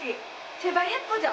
씨, 제발 예쁘죠?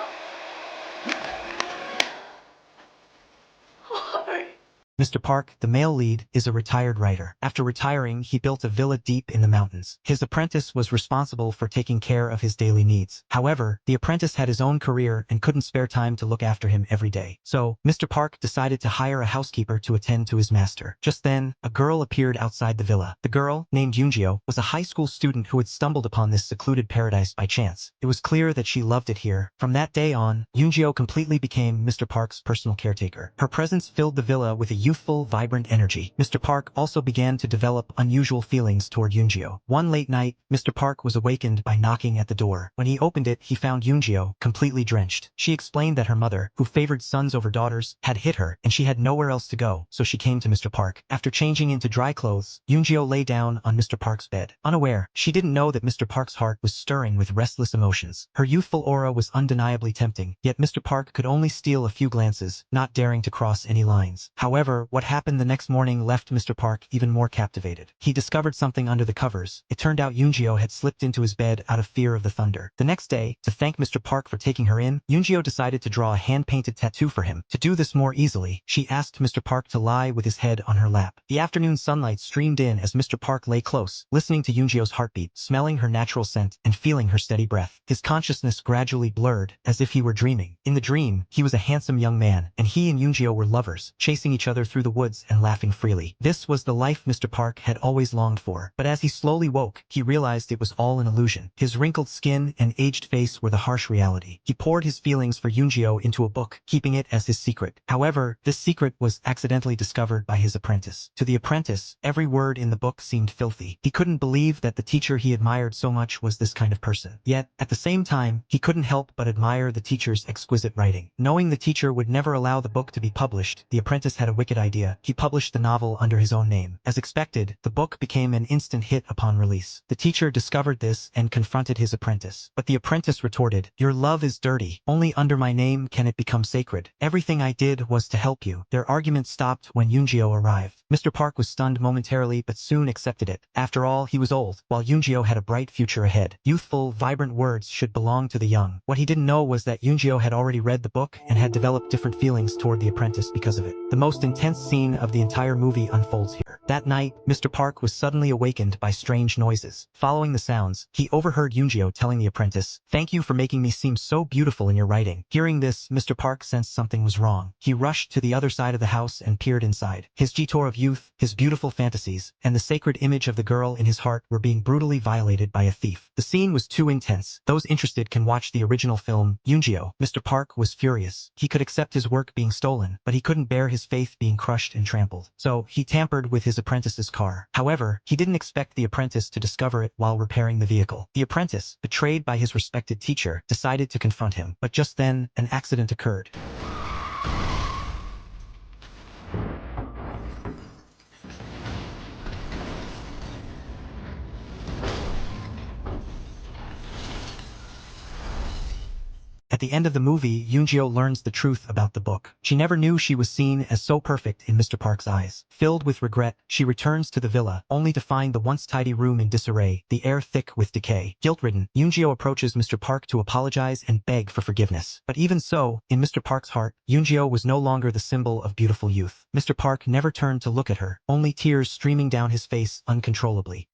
헐. Mr. Park, the male lead, is a retired writer. After retiring, he built a villa deep in the mountains. His apprentice was responsible for taking care of his daily needs. However, the apprentice had his own career and couldn't spare time to look after him every day. So, Mr. Park decided to hire a housekeeper to attend to his master. Just then, a girl appeared outside the villa. The girl, named Yunjio, was a high school student who had stumbled upon this secluded paradise by chance. It was clear that she loved it here. From that day on, Yunjio completely became Mr. Park's personal caretaker. Her presence filled the villa with a youthful, vibrant energy. Mr. Park also began to develop unusual feelings toward Yunjio. One late night, Mr. Park was awakened by knocking at the door. When he opened it, he found Yunjio completely drenched. She explained that her mother, who favored sons over daughters, had hit her, and she had nowhere else to go, so she came to Mr. Park. After changing into dry clothes, Yunjio lay down on Mr. Park's bed. Unaware, she didn't know that Mr. Park's heart was stirring with restless emotions. Her youthful aura was undeniably tempting, yet Mr. Park could only steal a few glances, not daring to cross any lines. However, what happened the next morning left Mr. Park even more captivated. He discovered something under the covers. It turned out Yunjio had slipped into his bed out of fear of the thunder. The next day, to thank Mr. Park for taking her in, Yunjio decided to draw a hand-painted tattoo for him. To do this more easily, she asked Mr. Park to lie with his head on her lap. The afternoon sunlight streamed in as Mr. Park lay close, listening to Yunjio's heartbeat, smelling her natural scent, and feeling her steady breath. His consciousness gradually blurred, as if he were dreaming. In the dream, he was a handsome young man, and he and Yunjio were lovers, chasing each other through the woods and laughing freely. This was the life Mr. Park had always longed for. But as he slowly woke, he realized it was all an illusion. His wrinkled skin and aged face were the harsh reality. He poured his feelings for Yunjio into a book, keeping it as his secret. However, this secret was accidentally discovered by his apprentice. To the apprentice, every word in the book seemed filthy. He couldn't believe that the teacher he admired so much was this kind of person. Yet, at the same time, he couldn't help but admire the teacher's exquisite writing. Knowing the teacher would never allow the book to be published, the apprentice had a wicked idea. He published the novel under his own name. As expected, the book became an instant hit upon release. The teacher discovered this and confronted his apprentice. But the apprentice retorted, "Your love is dirty. Only under my name can it become sacred. Everything I did was to help you." Their argument stopped when Yunjio arrived. Mr. Park was stunned momentarily but soon accepted it. After all, he was old, while Yunjio had a bright future ahead. Youthful, vibrant words should belong to the young. What he didn't know was that Yunjio had already read the book and had developed different feelings toward the apprentice because of it. The most intense scene of the entire movie unfolds here. That night, Mr. Park was suddenly awakened by strange noises. Following the sounds, he overheard Yunjio telling the apprentice, "Thank you for making me seem so beautiful in your writing." Hearing this, Mr. Park sensed something was wrong. He rushed to the other side of the house and peered inside. His Jitor of youth, his beautiful fantasies, and the sacred image of the girl in his heart were being brutally violated by a thief. The scene was too intense. Those interested can watch the original film, Yunjio. Mr. Park was furious. He could accept his work being stolen, but he couldn't bear his faith being crushed and trampled. So, he tampered with his apprentice's car. However, he didn't expect the apprentice to discover it while repairing the vehicle. The apprentice, betrayed by his respected teacher, decided to confront him. But just then, an accident occurred. At the end of the movie, Yunjio learns the truth about the book. She never knew she was seen as so perfect in Mr. Park's eyes. Filled with regret, she returns to the villa, only to find the once tidy room in disarray, the air thick with decay. Guilt-ridden, Yunjio approaches Mr. Park to apologize and beg for forgiveness. But even so, in Mr. Park's heart, Yunjio was no longer the symbol of beautiful youth. Mr. Park never turned to look at her, only tears streaming down his face uncontrollably.